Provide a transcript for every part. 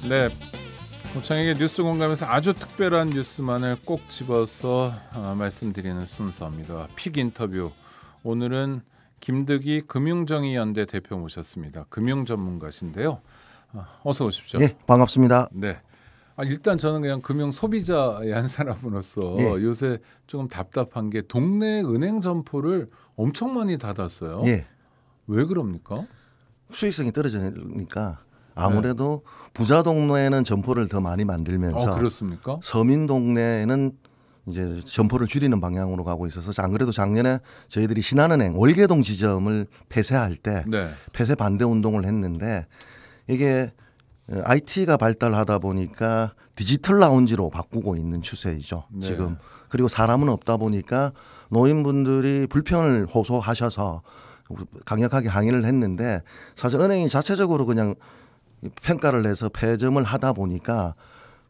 네, 고창에게 뉴스 공감에서 아주 특별한 뉴스만을 꼭 집어서 말씀드리는 순서입니다. 픽 인터뷰. 오늘은 김득희 금융정의연대 대표 모셨습니다. 금융 전문가신데요. 어서 오십시오. 예, 반갑습니다. 네. 일단 저는 그냥 금융 소비자의 한 사람으로서 요새 조금 답답한 게 동네 은행 점포를 엄청 많이 닫았어요. 예. 왜 그럽니까? 수익성이 떨어지니까 아무래도 부자 동네에는 점포를 더 많이 만들면서 그렇습니까? 서민 동네에는 이제 점포를 줄이는 방향으로 가고 있어서 안 그래도 작년에 저희들이 신한은행 월계동 지점을 폐쇄할 때 폐쇄 반대 운동을 했는데 이게 IT가 발달하다 보니까 디지털 라운지로 바꾸고 있는 추세이죠. 지금. 그리고 사람은 없다 보니까 노인분들이 불편을 호소하셔서 강력하게 항의를 했는데 사실 은행이 자체적으로 그냥 평가를 해서 폐점을 하다 보니까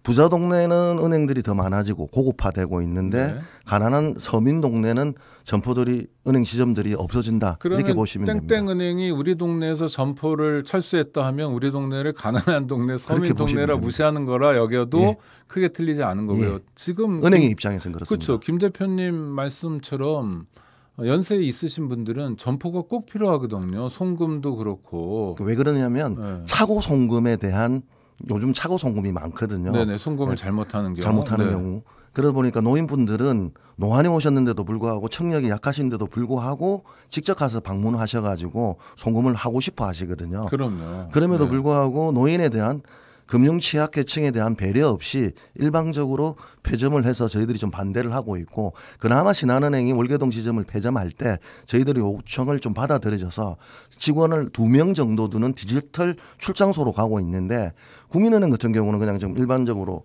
부자 동네는 은행들이 더 많아지고 고급화되고 있는데 가난한 서민 동네는 점포들이 은행 지점들이 없어진다. 이렇게 보시면 됩니다. 땡땡은행이 우리 동네에서 점포를 철수했다 하면 우리 동네를 가난한 동네 서민 동네라 무시하는 거라 여겨도 크게 틀리지 않은 거고요. 지금 은행의 입장에서는 그렇습니다. 그렇죠. 김 대표님 말씀처럼 연세에 있으신 분들은 점포가 꼭 필요하거든요. 송금도 그렇고. 왜 그러냐면 차고 송금에 대한 요즘 차고 송금이 많거든요. 네네, 송금을 잘못하는 경우. 잘못하는 경우. 그러다 보니까 노인분들은 노안이 오셨는데도 불구하고 청력이 약하신데도 불구하고 직접 가서 방문하셔가지고 송금을 하고 싶어 하시거든요. 그럼요. 그럼에도 불구하고 노인에 대한 금융 취약계층에 대한 배려 없이 일방적으로 폐점을 해서 저희들이 좀 반대를 하고 있고 그나마 신한은행이 월계동 지점을 폐점할 때 저희들이 요청을 좀 받아들여져서 직원을 2명 정도 두는 디지털 출장소로 가고 있는데 국민은행 같은 경우는 그냥 좀 일방적으로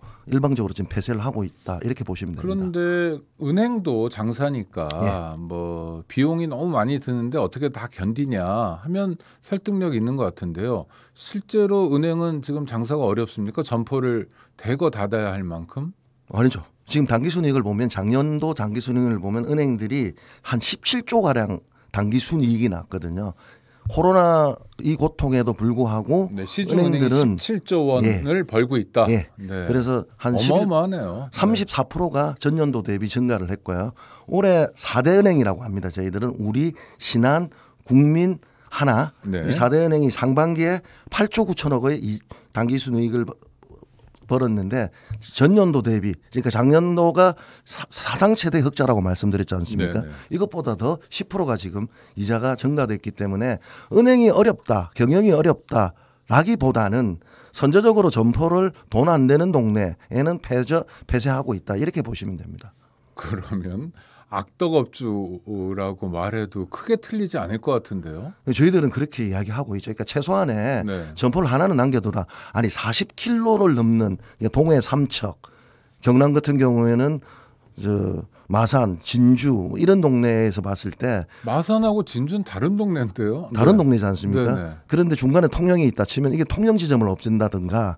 지금 폐쇄를 하고 있다 이렇게 보시면 됩니다. 그런데 은행도 장사니까 뭐 비용이 너무 많이 드는데 어떻게 다 견디냐 하면 설득력 있는 것 같은데요. 실제로 은행은 지금 장사가 어렵습니까? 점포를 대거 닫아야 할 만큼? 아니죠. 지금 단기순이익을 보면 작년도 단기순이익을 보면 은행들이 한 17조 가량 단기순이익이 났거든요. 코로나 이 고통에도 불구하고 시중은행이 17조 원을 벌고 있다. 그래서 한 어마어마하네요. 34%가 전년도 대비 증가를 했고요. 올해 4대 은행이라고 합니다. 저희들은 우리, 신한, 국민, 하나 이 4대 은행이 상반기에 8조 9천억의 단기순이익을 벌었는데 전년도 대비 그러니까 작년도가 사상 최대 흑자라고 말씀드렸지 않습니까? 이것보다 더 10%가 지금 이자가 증가됐기 때문에 은행이 어렵다, 경영이 어렵다라기보다는 선제적으로 점포를 돈 안 되는 동네에는 폐쇄하고 있다 이렇게 보시면 됩니다. 그러면 악덕업주라고 말해도 크게 틀리지 않을 것 같은데요. 저희들은 그렇게 이야기하고 있죠. 그러니까 최소한의 점포를 하나는 남겨둬라. 아니 40km를 넘는 동해 삼척, 경남 같은 경우에는 마산, 진주 이런 동네에서 봤을 때 마산하고 진주는 다른 동네인데요. 다른 동네지 않습니까? 그런데 중간에 통영이 있다 치면 이게 통영 지점을 없앤다든가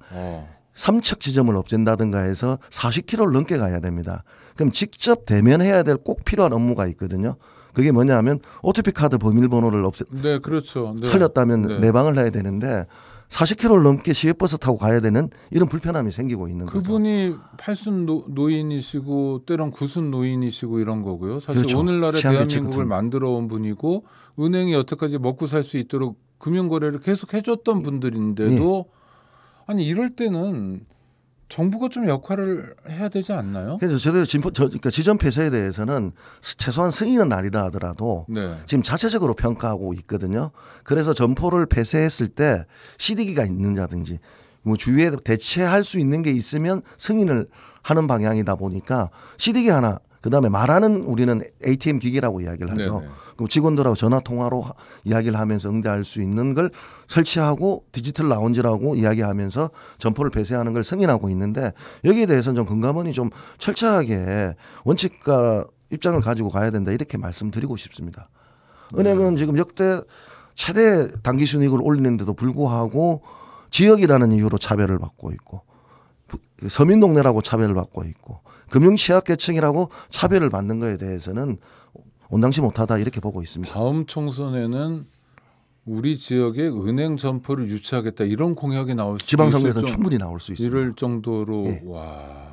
삼척 지점을 없앤다든가 해서 40km를 넘게 가야 됩니다. 그럼 직접 대면해야 될 꼭 필요한 업무가 있거든요. 그게 뭐냐 하면 OTP 카드 범일번호를 틀렸다면 내방을 해야 되는데 40km를 넘게 시외버스 타고 가야 되는 이런 불편함이 생기고 있는 거죠. 그분이 팔순 노인이시고 때론 구순 노인이시고 이런 거고요. 사실 그렇죠. 오늘날의 대한민국을 만들어 온 분이고 은행이 여태까지 먹고 살 수 있도록 금융거래를 계속 해줬던 분들인데도 아니 이럴 때는 정부가 좀 역할을 해야 되지 않나요? 그래서 그러니까 지점 폐쇄에 대해서는 최소한 승인은 아니다 하더라도 지금 자체적으로 평가하고 있거든요. 그래서 점포를 폐쇄했을 때 CD기가 있는다든지 뭐 주위에 대체할 수 있는 게 있으면 승인을 하는 방향이다 보니까 CD기 하나 그다음에 말하는 우리는 ATM 기기라고 이야기를 하죠. 그럼 직원들하고 전화 통화로 이야기를 하면서 응대할 수 있는 걸 설치하고 디지털 라운지라고 이야기하면서 점포를 폐쇄하는 걸 승인하고 있는데 여기에 대해서는 좀 금감원이 좀 철저하게 원칙과 입장을 가지고 가야 된다 이렇게 말씀드리고 싶습니다. 은행은 지금 역대 최대 단기순이익을 올리는데도 불구하고 지역이라는 이유로 차별을 받고 있고 서민 동네라고 차별을 받고 있고 금융 취약계층이라고 차별을 받는 거에 대해서는 온당치 못하다 이렇게 보고 있습니다. 다음 총선에는 우리 지역에 은행 점포를 유치하겠다 이런 공약이 나올 수 지방선거에서는 충분히 나올 수 있습니다. 이럴 정도로 예. 와.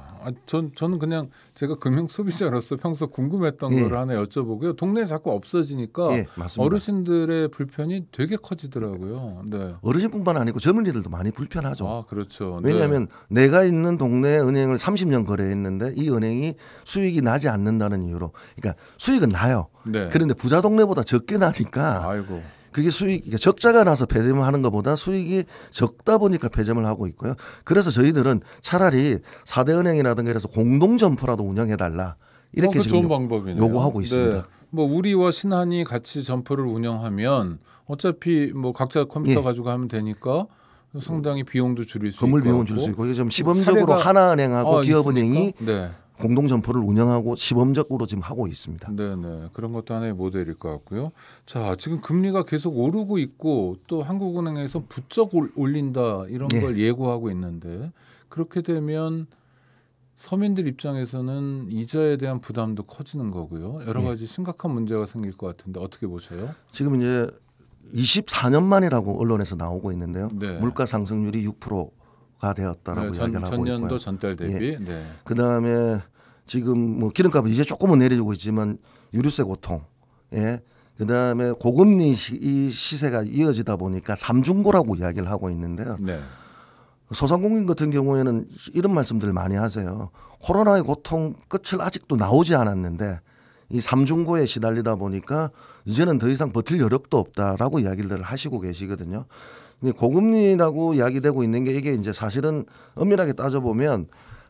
저는 그냥 제가 금융 소비자로서 평소 궁금했던 예. 걸 하나 여쭤보고요. 동네에 자꾸 없어지니까 예, 어르신들의 불편이 되게 커지더라고요. 네. 어르신뿐만 아니고 젊은이들도 많이 불편하죠. 아, 그렇죠. 왜냐하면 내가 있는 동네 은행을 30년 거래했는데 이 은행이 수익이 나지 않는다는 이유로, 그러니까 수익은 나요. 네. 그런데 부자 동네보다 적게 나니까 아이고. 그게 수익, 적자가 나서 폐점을 하는 것보다 수익이 적다 보니까 폐점을 하고 있고요. 그래서 저희들은 차라리 4대 은행이라든가 이래서 공동점포라도 운영해달라. 이렇게 지금 좋은 방법이네요. 요구하고 있습니다. 네. 뭐 우리와 신한이 같이 점포를 운영하면 어차피 뭐 각자 컴퓨터 예. 가지고 하면 되니까 상당히 비용도 줄일 수 있고. 건물 비용은 줄일 수 있고. 이게 좀 시범적으로 하나은행하고 기업은행이 네. 공동점포를 운영하고 시범적으로 지금 하고 있습니다. 네네. 그런 것도 하나의 모델일 것 같고요. 자, 지금 금리가 계속 오르고 있고 또 한국은행에서 부쩍 올린다 이런 걸 예고하고 있는데 그렇게 되면 서민들 입장에서는 이자에 대한 부담도 커지는 거고요. 여러 가지 심각한 문제가 생길 것 같은데 어떻게 보세요? 지금 이제 24년 만이라고 언론에서 나오고 있는데요. 네. 물가 상승률이 6%가 되었다라고 이야기를 하고 있고요. 전년도 전달 대비. 네. 그다음에 지금 뭐 기름값은 이제 조금은 내려지고 있지만 유류세 고통, 그다음에 고금리 이 시세가 이어지다 보니까 삼중고라고 이야기를 하고 있는데요. 네. 소상공인 같은 경우에는 이런 말씀들을 많이 하세요. 코로나의 고통 끝을 아직도 나오지 않았는데 이 삼중고에 시달리다 보니까 이제는 더 이상 버틸 여력도 없다라고 이야기를 하시고 계시거든요. 고금리라고 이야기되고 있는 게 이게 이제 사실은 엄밀하게 따져보면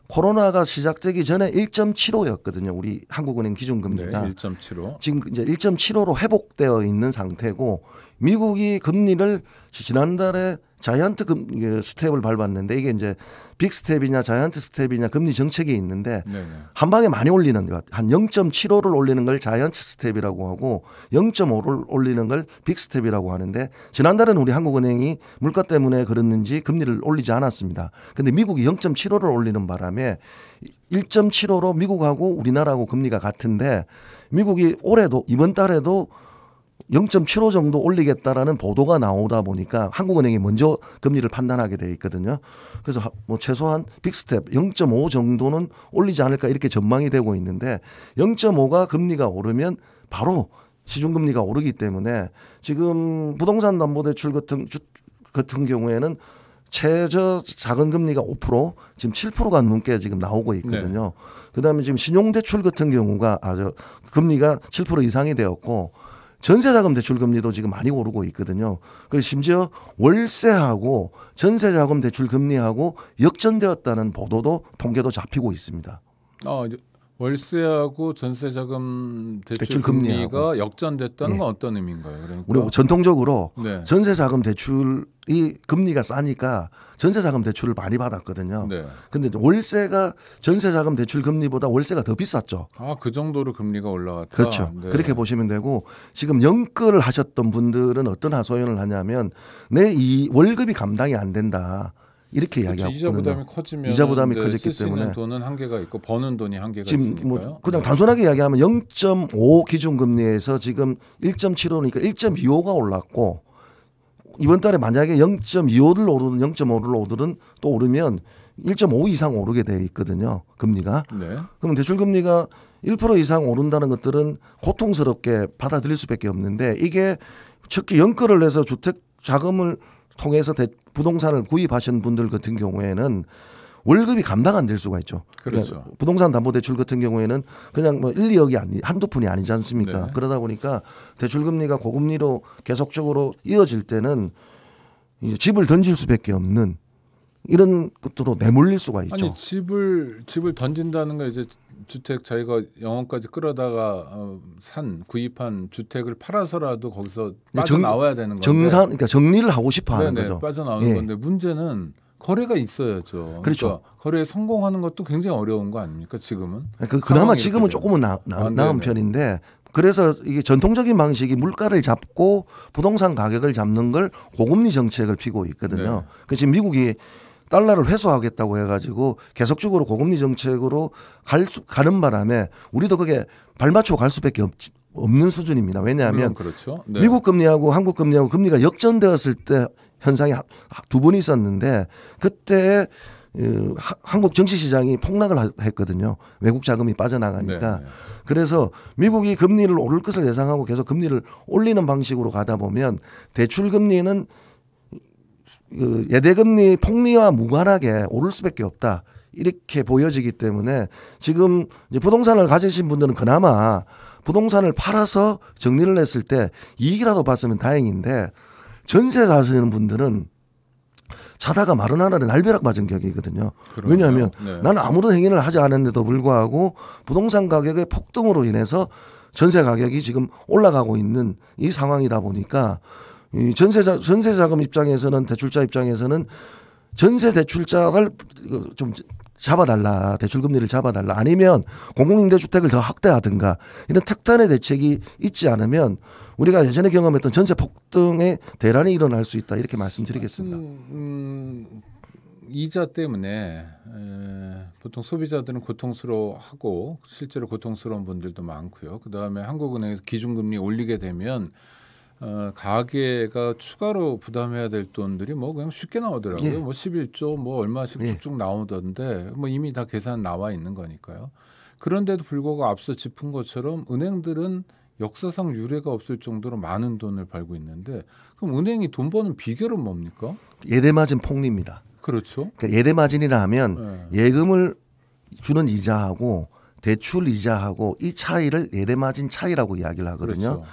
코로나가 시작되기 전에 1.75였거든요. 우리 한국은행 기준금리가. 네, 1.75. 지금 이제 1.75로 회복되어 있는 상태고 미국이 금리를 지난달에 자이언트 스텝을 밟았는데 이게 이제 빅 스텝이냐 자이언트 스텝이냐 금리 정책이 있는데 네네. 한 방에 많이 올리는 것, 한 0.75를 올리는 걸 자이언트 스텝이라고 하고 0.5를 올리는 걸 빅 스텝이라고 하는데 지난달에는 우리 한국은행이 물가 때문에 그랬는지 금리를 올리지 않았습니다. 그런데 미국이 0.75를 올리는 바람에 1.75로 미국하고 우리나라하고 금리가 같은데 미국이 올해도 이번 달에도 0.75 정도 올리겠다라는 보도가 나오다 보니까 한국은행이 먼저 금리를 판단하게 돼 있거든요. 그래서 뭐 최소한 빅스텝 0.5 정도는 올리지 않을까 이렇게 전망이 되고 있는데 0.5가 금리가 오르면 바로 시중금리가 오르기 때문에 지금 부동산 담보대출 같은 경우에는 최저 작은 금리가 5% 지금 7%가 넘게 지금 나오고 있거든요. 네. 그다음에 지금 신용대출 같은 경우가 금리가 7% 이상이 되었고 전세자금 대출 금리도 지금 많이 오르고 있거든요. 그리고 심지어 월세하고 전세자금 대출 금리하고 역전되었다는 보도도 통계도 잡히고 있습니다. 월세하고 전세자금 대출 금리가 역전됐다는 건 어떤 의미인가요? 그러니까 우리 전통적으로 전세자금 대출이 금리가 싸니까 전세자금 대출을 많이 받았거든요. 그런데 월세가 전세자금 대출 금리보다 월세가 더 비쌌죠. 그 정도로 금리가 올라갔다. 그렇죠. 그렇게 보시면 되고 지금 연끌을 하셨던 분들은 어떤 하소연을 하냐면 내 이 월급이 감당이 안 된다. 이렇게 이야기하고 이자 부담이 커지면 이자 부담이 커졌기 때문에 돈은 한계가 있고 버는 돈이 한계가 지금 있으니까요. 뭐 그냥 단순하게 이야기하면 0.5 기준금리에서 지금 1.75니까 1.25가 올랐고 이번 달에 만약에 0.25를 오르든 0.5를 오르든 또 오르면 1.5 이상 오르게 돼 있거든요. 금리가. 그럼 대출 금리가 1% 이상 오른다는 것들은 고통스럽게 받아들일 수밖에 없는데 이게 특히 연끌을 해서 주택 자금을 통해서 부동산을 구입하신 분들 같은 경우에는 월급이 감당 안 될 수가 있죠. 그렇죠. 그러니까 부동산 담보대출 같은 경우에는 그냥 뭐 1, 2억이 한두 푼이 아니지 않습니까? 그러다 보니까 대출 금리가 고금리로 계속적으로 이어질 때는 집을 던질 수밖에 없는 이런 것으로 내몰릴 수가 있죠. 아니 집을 던진다는 거 이제 주택 자기가 영원까지 끌어다가 구입한 주택을 팔아서라도 거기서 빠져나와야 되는 건데 그러니까 정리를 하고 싶어 하는 거죠. 빠져나오는 건데 문제는 거래가 있어야죠. 그렇죠. 그러니까 거래에 성공하는 것도 굉장히 어려운 거 아닙니까 지금은? 그나마 지금은 조금은 나은 편인데 그래서 이게 전통적인 방식이 물가를 잡고 부동산 가격을 잡는 걸 고금리 정책을 피고 있거든요. 그래서 지금 미국이 달러를 회수하겠다고 해가지고 계속적으로 고금리 정책으로 가는 바람에 우리도 그게 발맞추고 갈 수밖에 없는 수준입니다. 왜냐하면 그렇죠. 네. 미국 금리하고 한국 금리하고 금리가 역전되었을 때 현상이 두 번 있었는데 그때 한국 증시 시장이 폭락을 했거든요. 외국 자금이 빠져나가니까. 네. 그래서 미국이 금리를 오를 것을 예상하고 계속 금리를 올리는 방식으로 가다 보면 대출 금리는 예대금리 폭리와 무관하게 오를 수밖에 없다. 이렇게 보여지기 때문에 지금 이제 부동산을 가지신 분들은 그나마 부동산을 팔아서 정리를 했을 때 이익이라도 봤으면 다행인데 전세 사시는 분들은 자다가 마른 하늘에 날벼락 맞은 격이거든요. 그러네요. 왜냐하면 네. 나는 아무런 행위를 하지 않았는데도 불구하고 부동산 가격의 폭등으로 인해서 전세 가격이 지금 올라가고 있는 이 상황이다 보니까 이 전세 자금 입장에서는 대출자 입장에서는 전세 대출자를 좀 잡아달라, 대출 금리를 잡아달라, 아니면 공공임대주택을 더 확대하든가 이런 특단의 대책이 있지 않으면 우리가 예전에 경험했던 전세 폭등의 대란이 일어날 수 있다 이렇게 말씀드리겠습니다. 이자 때문에 보통 소비자들은 고통스러워하고 실제로 고통스러운 분들도 많고요. 그다음에 한국은행에서 기준금리 올리게 되면 가계가 추가로 부담해야 될 돈들이 뭐 그냥 쉽게 나오더라고요. 예. 뭐 11조 뭐 얼마씩 쭉쭉 나오던데 뭐 이미 다 계산 나와 있는 거니까요. 그런데도 불구하고 앞서 짚은 것처럼 은행들은 역사상 유례가 없을 정도로 많은 돈을 벌고 있는데 그럼 은행이 돈 버는 비결은 뭡니까? 예대마진 폭리입니다. 그렇죠. 그러니까 예대마진이라 하면 예금을 주는 이자하고 대출 이자하고 이 차이를 예대마진 차이라고 이야기를 하거든요. 그렇죠.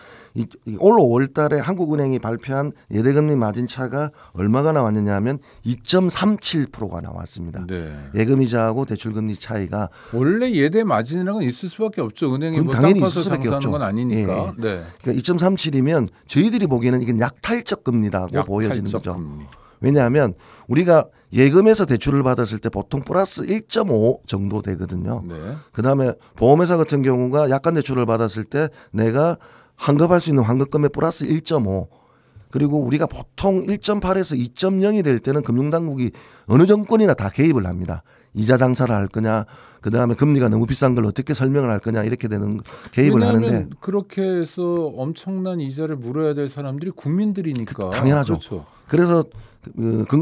올 5월 달에 한국은행이 발표한 예대금리 마진 차가 얼마가 나왔느냐 하면 2.37%가 나왔습니다. 네. 예금이자하고 대출금리 차이가. 원래 예대 마진이라는 건 있을 수밖에 없죠. 은행이 뭐 땅 파서 장사하는 건 아니니까. 예. 네. 그러니까 2.37이면 저희들이 보기에는 이건 약탈적 금리라고 보여지는 거죠. 금리. 왜냐하면 우리가 예금에서 대출을 받았을 때 보통 플러스 1.5 정도 되거든요. 네. 그다음에 보험회사 같은 경우가 약관 대출을 받았을 때 내가 환급할 수 있는 환급금의 플러스 1.5 그리고 우리가 보통 1.8에서 2.0이 될 때는 금융당국이 어느 정권이나 다 개입을 합니다. 이자 장사를 할 거냐 그다음에 금리가 너무 비싼 걸 어떻게 설명을 할 거냐 이렇게 되는 개입을 하는데 그렇게 해서 엄청난 이자를 물어야 될 사람들이 국민들이니까. 당연하죠. 그렇죠. 그래서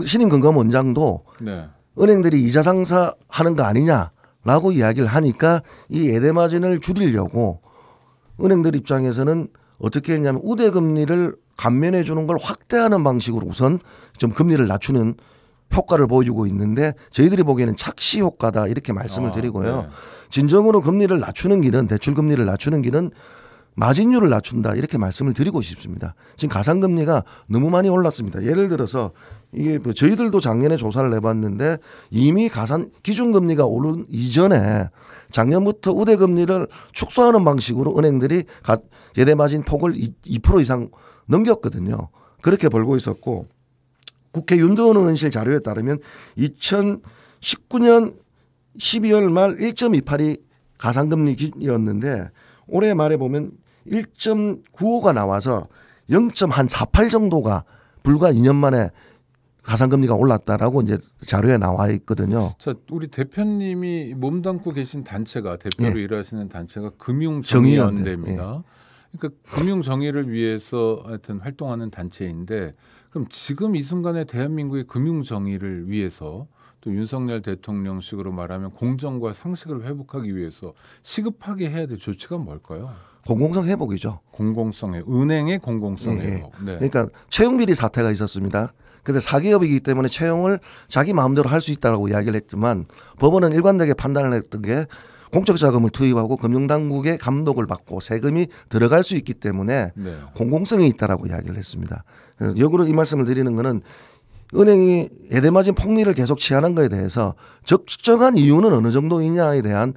신임 금감원장도 네. 은행들이 이자 장사하는 거 아니냐라고 이야기를 하니까 이 예대마진을 줄이려고 은행들 입장에서는 어떻게 했냐면 우대금리를 감면해 주는 걸 확대하는 방식으로 우선 좀 금리를 낮추는 효과를 보여주고 있는데 저희들이 보기에는 착시 효과다 이렇게 말씀을 드리고요. 네. 진정으로 금리를 낮추는 길은 대출 금리를 낮추는 길은 마진율을 낮춘다 이렇게 말씀을 드리고 싶습니다. 지금 가상금리가 너무 많이 올랐습니다. 예를 들어서 이게 뭐 저희들도 작년에 조사를 해봤는데 이미 기준금리가 오른 이전에 작년부터 우대금리를 축소하는 방식으로 은행들이 예대마진 폭을 2% 이상 넘겼거든요. 그렇게 벌고 있었고 국회 윤도원 의원실 자료에 따르면 2019년 12월 말 1.28이 가상금리였는데 올해 말에 보면 1.95가 나와서 0.48 정도가 불과 2년 만에 가상금리가 올랐다라고 이제 자료에 나와 있거든요. 자, 우리 대표님이 몸담고 계신 단체가 대표로 일하시는 단체가 금융정의연대입니다. 그러니까 금융정의를 위해서 하여튼 활동하는 단체인데 그럼 지금 이 순간에 대한민국의 금융정의를 위해서 또 윤석열 대통령식으로 말하면 공정과 상식을 회복하기 위해서 시급하게 해야 될 조치가 뭘까요? 공공성 회복이죠. 공공성 회복. 은행의 공공성 회복. 네. 그러니까 채용비리 사태가 있었습니다. 근데 사기업이기 때문에 채용을 자기 마음대로 할 수 있다고 이야기를 했지만 법원은 일관되게 판단을 했던 게 공적 자금을 투입하고 금융당국의 감독을 받고 세금이 들어갈 수 있기 때문에 공공성이 있다라고 이야기를 했습니다. 역으로 이 말씀을 드리는 거는 은행이 예대마진 폭리를 계속 취하는 것에 대해서 적정한 이유는 어느 정도이냐에 대한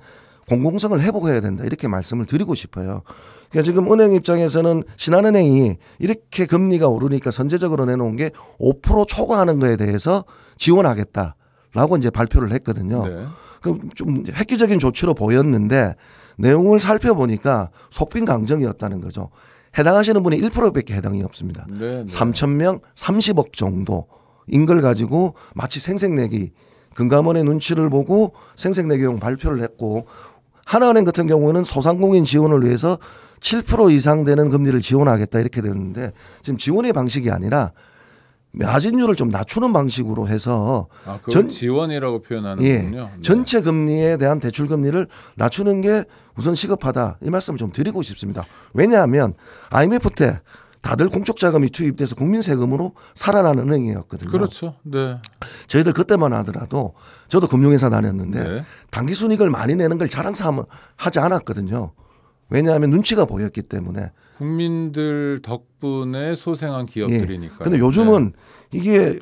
공공성을 회복해야 된다 이렇게 말씀을 드리고 싶어요. 그러니까 지금 은행 입장에서는 신한은행이 이렇게 금리가 오르니까 선제적으로 내놓은 게 5% 초과하는 거에 대해서 지원하겠다라고 이제 발표를 했거든요. 네. 그 좀 획기적인 조치로 보였는데 내용을 살펴보니까 속빈 강정이었다는 거죠. 해당하시는 분이 1%밖에 해당이 없습니다. 네, 네. 3,000명 30억 정도인 걸 가지고 마치 생색내기 금감원의 눈치를 보고 생색내기용 발표를 했고 하나은행 같은 경우에는 소상공인 지원을 위해서 7% 이상 되는 금리를 지원하겠다 이렇게 되는데 지금 지원의 방식이 아니라 마진율을 좀 낮추는 방식으로 해서 지원이라고 표현하는군요. 네. 전체 금리에 대한 대출 금리를 낮추는 게 우선 시급하다 이 말씀을 좀 드리고 싶습니다. 왜냐하면 IMF 때 다들 공적 자금이 투입돼서 국민 세금으로 살아나는 은행이었거든요. 그렇죠. 네. 저희들 그때만 하더라도 저도 금융회사 다녔는데 네. 당기 순이익을 많이 내는 걸 자랑하지 않았거든요. 왜냐하면 눈치가 보였기 때문에. 국민들 덕분에 소생한 기업들이니까. 그런데 요즘은 이게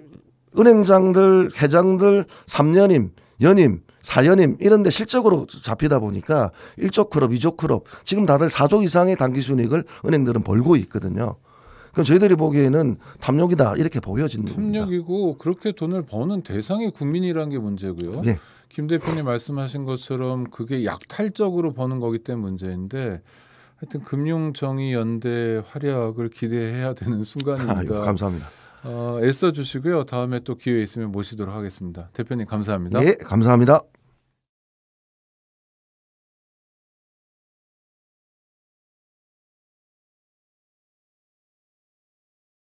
은행장들, 회장들 3년임, 연임, 4년임 이런 데 실적으로 잡히다 보니까 1조 클럽, 2조 클럽 지금 다들 4조 이상의 당기 순이익을 은행들은 벌고 있거든요. 그럼 저희들이 보기에는 탐욕이다 이렇게 보여지는 겁니다. 탐욕이고 그렇게 돈을 버는 대상이 국민이라는 게 문제고요. 예. 김 대표님 말씀하신 것처럼 그게 약탈적으로 버는 거기 때문에 문제인데 하여튼 금융정의연대 활약을 기대해야 되는 순간입니다. 감사합니다. 애써 주시고요. 다음에 또 기회 있으면 모시도록 하겠습니다. 대표님 감사합니다. 예, 감사합니다.